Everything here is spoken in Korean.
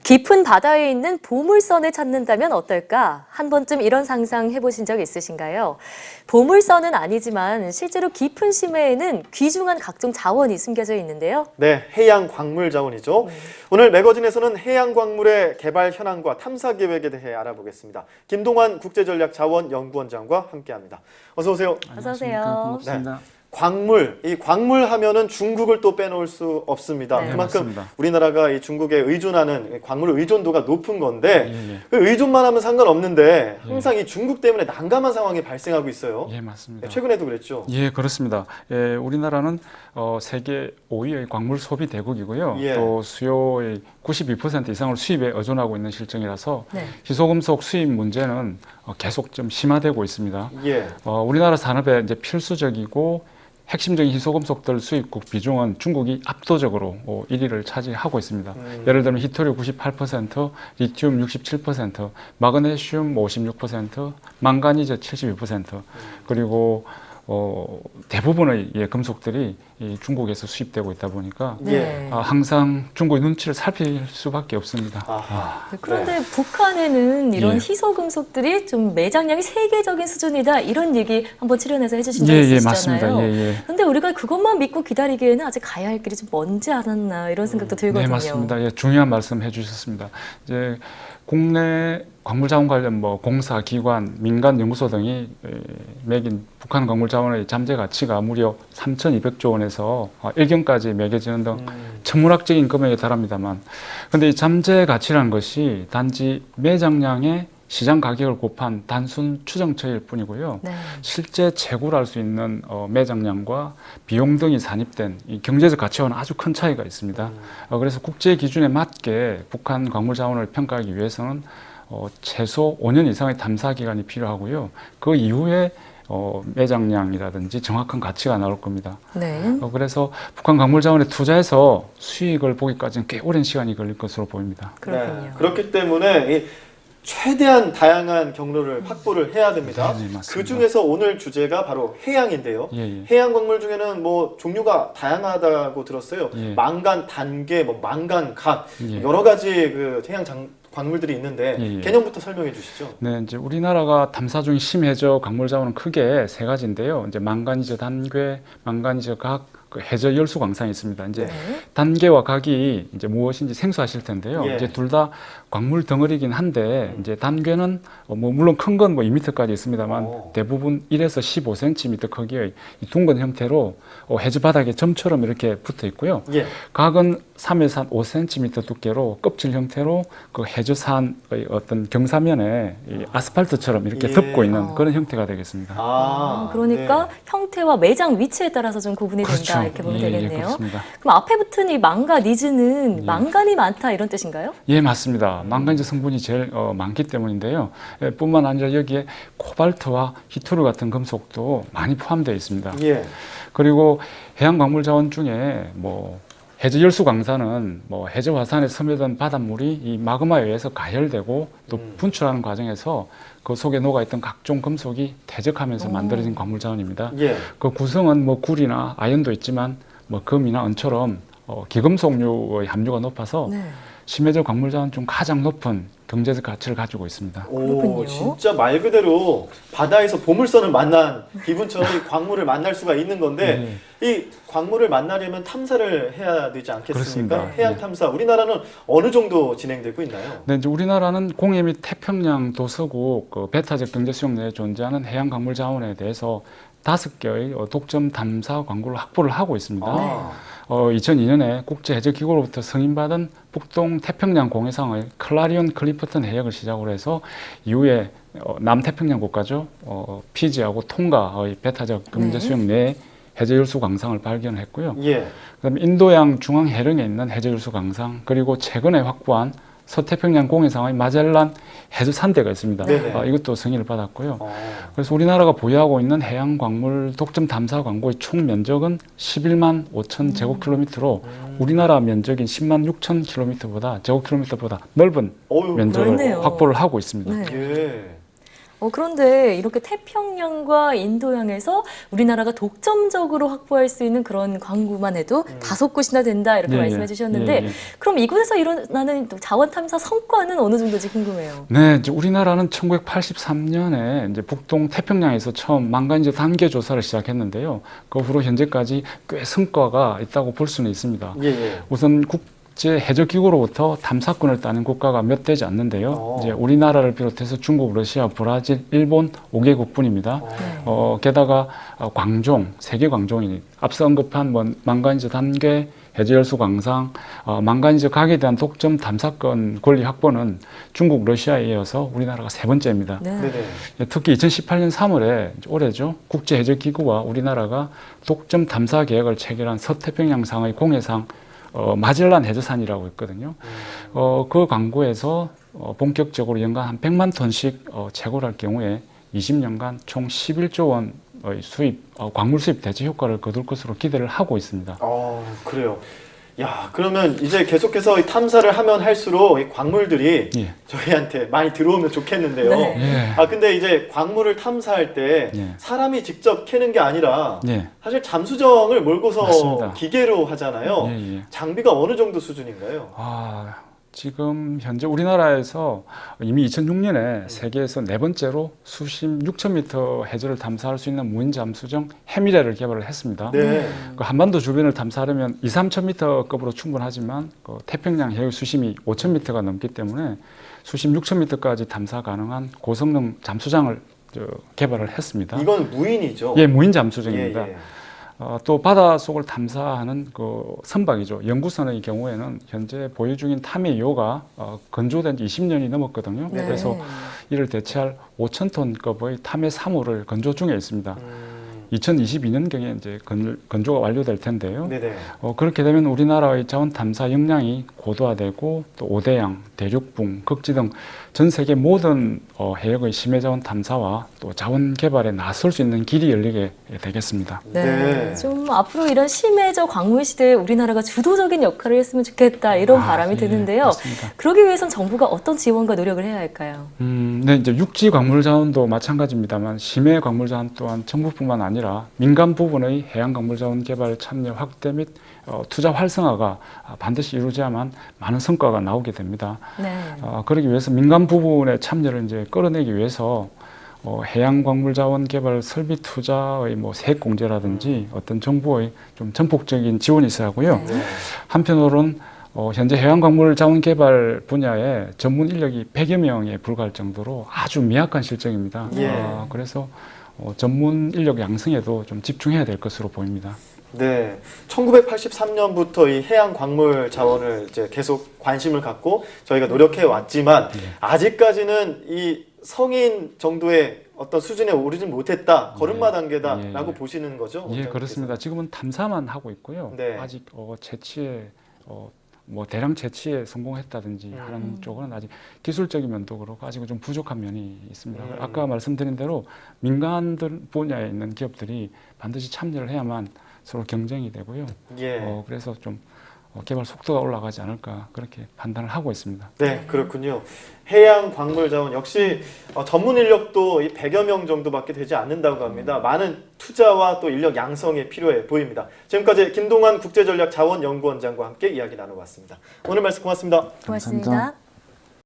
깊은 바다에 있는 보물선을 찾는다면 어떨까? 한 번쯤 이런 상상 해보신 적 있으신가요? 보물선은 아니지만 실제로 깊은 심해에는 귀중한 각종 자원이 숨겨져 있는데요. 네, 해양 광물 자원이죠. 오늘 매거진에서는 해양 광물의 개발 현황과 탐사 계획에 대해 알아보겠습니다. 김동환 국제전략자원연구원장과 함께합니다. 어서 오세요. 어서 오세요. 반갑습니다. 광물, 이 광물 하면은 중국을 또 빼놓을 수 없습니다. 네, 그만큼 맞습니다. 우리나라가 이 중국에 의존하는 광물 의존도가 높은 건데 예. 그 의존만 하면 상관없는데 항상 이 중국 때문에 난감한 상황이 발생하고 있어요. 예, 맞습니다. 최근에도 그랬죠. 예, 그렇습니다. 예, 우리나라는 세계 5위의 광물 소비 대국이고요. 예. 또 수요의 92% 이상을 수입에 의존하고 있는 실정이라서 네. 희소금속 수입 문제는 계속 좀 심화되고 있습니다. 예. 우리나라 산업에 이제 필수적이고 핵심적인 희소금속들 수입국 비중은 중국이 압도적으로 1위를 차지하고 있습니다. 예를 들면 히토류 98%, 리튬 67%, 마그네슘 56%, 망가니즈 72%, 그리고 대부분의 금속들이 이 중국에서 수입되고 있다 보니까 네. 항상 중국의 눈치를 살필 수밖에 없습니다. 아하. 그런데 북한에는 이런 예. 희소금속들이 좀 매장량이 세계적인 수준이다 이런 얘기 한번 출연해서 해주신 적 예, 있으시잖아요. 맞습니다. 예. 근데 우리가 그것만 믿고 기다리기에는 아직 가야 할 길이 좀 먼지 않았나 이런 생각도 들거든요. 네, 맞습니다. 예, 중요한 말씀 해주셨습니다. 이제 국내 광물자원 관련 공사, 기관, 민간 연구소 등이 매긴 북한 광물자원의 잠재 가치가 무려 3,200조 원에서 1경까지 매겨지는 등 천문학적인 금액에 달합니다만, 근데 이 잠재 가치라는 것이 단지 매장량의 시장 가격을 곱한 단순 추정치일 뿐이고요. 네. 실제 재고를 할 수 있는 매장량과 비용 등이 산입된 이 경제적 가치와는 아주 큰 차이가 있습니다. 그래서 국제 기준에 맞게 북한 광물 자원을 평가하기 위해서는 최소 5년 이상의 탐사 기간이 필요하고요. 그 이후에 매장량이라든지 정확한 가치가 나올 겁니다. 네. 그래서 북한 광물 자원에 투자해서 수익을 보기까지는 꽤 오랜 시간이 걸릴 것으로 보입니다. 그렇군요. 네. 그렇기 때문에 이 최대한 다양한 경로를 확보를 해야 됩니다. 네, 맞습니다. 그 중에서 오늘 주제가 바로 해양인데요. 예. 해양 광물 중에는 종류가 다양하다고 들었어요. 예. 망간, 단계, 망간, 각 예. 여러 가지 그 해양 광물들이 있는데 예. 개념부터 설명해 주시죠. 네, 이제 우리나라가 탐사 중인 심해저 광물 자원은 크게 세 가지인데요. 이제 망가니즈 단괴, 망가니즈 각, 그 해저 열수 광산이 있습니다. 이제 네. 단계와 각이 이제 무엇인지 생소하실 텐데요. 예. 이제 둘 다 광물 덩어리긴 한데 이제 단계는 물론 큰 건 2m까지 있습니다만 오. 대부분 1에서 15cm 크기의 이 둥근 형태로 해저 바닥에 점처럼 이렇게 붙어 있고요. 예. 각은 3에서 한 5cm 두께로 껍질 형태로 그 해저산의 어떤 경사면에 이 아스팔트처럼 이렇게 예. 덮고 있는 그런 형태가 되겠습니다. 그러니까 네. 형태와 매장 위치에 따라서 좀 구분이 된다 이렇게 보면 예, 되겠네요. 그렇습니다. 그럼 앞에 붙은 이 망가니즈는 망간이 많다 이런 뜻인가요? 예, 맞습니다. 망가니즈 성분이 제일 많기 때문인데요. 뿐만 아니라 여기에 코발트와 히토류 같은 금속도 많이 포함되어 있습니다. 예. 그리고 해양 광물 자원 중에 해저 열수 광산은 해저 화산에 스며든 바닷물이 이 마그마에 의해서 가열되고 또 분출하는 과정에서 그 속에 녹아있던 각종 금속이 퇴적하면서 만들어진 광물 자원입니다. 예. 그 구성은 구리나 아연도 있지만 금이나 은처럼 기금속류의 함유가 높아서 네. 심해저 광물 자원 중 가장 높은 경제적 가치를 가지고 있습니다. 그렇군요. 진짜 말 그대로 바다에서 보물선을 만난 기분처럼 이 광물을 만날 수가 있는 건데 이 광물을 만나려면 탐사를 해야 되지 않겠습니까? 그렇습니다. 해양 탐사 우리나라는 어느 정도 진행되고 있나요? 네, 이제 우리나라는 공해 및 태평양 도서국 그 배타적 경제 수용 내에 존재하는 해양 광물 자원에 대해서 5개의 독점 탐사 광고를 확보를 하고 있습니다. 2002년에 국제해적기구로부터 승인받은 북동 태평양 공해상의 클라리온 클리퍼튼 해역을 시작으로 해서 이후에 남태평양 국가죠. 피지하고 통가의 배타적 경제 수용 내에 해저열수 광상을 발견했고요. 예. 그다음에 인도양 중앙 해령에 있는 해저열수 광상, 그리고 최근에 확보한 서태평양 공해상의 마젤란 해저 산대가 있습니다. 이것도 승인을 받았고요. 그래서 우리나라가 보유하고 있는 해양 광물 독점 탐사 광고의 총 면적은 11만 5천 제곱킬로미터로 우리나라 면적인 10만 6천 제곱킬로미터보다 넓은 면적을 넓네요. 확보를 하고 있습니다. 네. 예. 그런데 이렇게 태평양과 인도양에서 우리나라가 독점적으로 확보할 수 있는 그런 광구만 해도 5곳이나 된다 이렇게 예, 말씀해 예. 주셨는데 예, 예. 그럼 이곳에서 일어나는 또 자원 탐사 성과는 어느 정도인지 궁금해요. 네, 이제 우리나라는 1983년에 이제 북동 태평양에서 처음 망간지 단계 조사를 시작했는데요. 그 후로 현재까지 꽤 성과가 있다고 볼 수는 있습니다. 예, 예. 우선 국제 해적기구로부터 탐사권을 따는 국가가 몇 되지 않는데요. 이제 우리나라를 비롯해서 중국, 러시아, 브라질, 일본 5개국뿐입니다. 게다가 광종, 세계 광종이 앞서 언급한 망간지 단계 해저열수 광상, 망간지 각에 대한 독점 탐사권 권리 확보는 중국, 러시아에 이어서 우리나라가 3번째입니다. 네. 네네. 특히 2018년 3월에 올해죠. 국제해적기구와 우리나라가 독점 탐사 계획을 체결한 서태평양상의 공해상 마젤란 해저산이라고 있거든요. 그 광구에서 본격적으로 연간 한 100만 톤씩 채굴할 경우에 20년간 총 11조 원의 수입, 광물 수입 대체 효과를 거둘 것으로 기대를 하고 있습니다. 그래요. 야, 그러면 이제 계속해서 이 탐사를 하면 할수록 이 광물들이 예. 저희한테 많이 들어오면 좋겠는데요. 네. 예. 근데 이제 광물을 탐사할 때 예. 사람이 직접 캐는 게 아니라 예. 사실 잠수정을 몰고서 맞습니다. 기계로 하잖아요. 예, 예. 장비가 어느 정도 수준인가요? 지금 현재 우리나라에서 이미 2006년에 세계에서 4번째로 수심 6,000m 해저를 탐사할 수 있는 무인 잠수정 해미레를 개발을 했습니다. 네. 그 한반도 주변을 탐사하려면 2,000~3,000m급으로 충분하지만 그 태평양 해역 수심이 5,000m가 넘기 때문에 수심 6,000m까지 탐사 가능한 고성능 잠수장을 개발을 했습니다. 이건 무인이죠? 예, 무인 잠수정입니다. 예, 예. 또 바닷속을 탐사하는 그 선박이죠. 연구선의 경우에는 현재 보유 중인 탐의 요가 건조된 지 20년이 넘었거든요. 네. 그래서 이를 대체할 5,000톤급의 탐의 사무를 건조 중에 있습니다. 2022년경에 이제 건조가 완료될 텐데요. 네네. 그렇게 되면 우리나라의 자원 탐사 역량이 고도화되고 또 오대양, 대륙붕, 극지 등 전 세계 모든 해역의 심해 자원 탐사와 또 자원 개발에 나설 수 있는 길이 열리게 되겠습니다. 네. 네. 좀 앞으로 이런 심해저 광물 시대에 우리나라가 주도적인 역할을 했으면 좋겠다 이런 바람이 예, 드는데요. 맞습니다. 그러기 위해선 정부가 어떤 지원과 노력을 해야 할까요? 네, 이제 육지 광물 자원도 마찬가지입니다만 심해 광물 자원 또한 정부뿐만 아니라 민간 부분의 해양 광물 자원 개발 참여 확대 및 투자 활성화가 반드시 이루어져야만 많은 성과가 나오게 됩니다. 네. 그러기 위해서 민간 부분의 참여를 이제 끌어내기 위해서 해양 광물 자원 개발 설비 투자의 세액 공제라든지 어떤 정부의 좀 전폭적인 지원이 있어야 하고요. 네. 한편으로는 현재 해양 광물 자원 개발 분야에 전문 인력이 100여 명에 불과할 정도로 아주 미약한 실정입니다. 예. 그래서 전문 인력 양성에도 좀 집중해야 될 것으로 보입니다. 네, 1983년부터 이 해양 광물 자원을 이제 계속 관심을 갖고 저희가 노력해 왔지만 아직까지는 이 성인 정도의 어떤 수준에 오르진 못했다, 걸음마 단계다라고 보시는 거죠? 예, 원장님께서? 그렇습니다. 지금은 탐사만 하고 있고요. 네. 아직 채취에 대량 채취에 성공했다든지 하는 쪽은 아직 기술적인 면도 그렇고 아직은 좀 부족한 면이 있습니다. 아까 말씀드린 대로 민간들 분야에 있는 기업들이 반드시 참여를 해야만 서로 경쟁이 되고요. 예. 그래서 좀 개발 속도가 올라가지 않을까 그렇게 판단을 하고 있습니다. 네, 그렇군요. 해양 광물 자원 역시 전문 인력도 이 100여 명 정도밖에 되지 않는다고 합니다. 많은 투자와 또 인력 양성이 필요해 보입니다. 지금까지 김동환 국제전략자원연구원장과 함께 이야기 나눠봤습니다. 오늘 말씀 고맙습니다. 고맙습니다.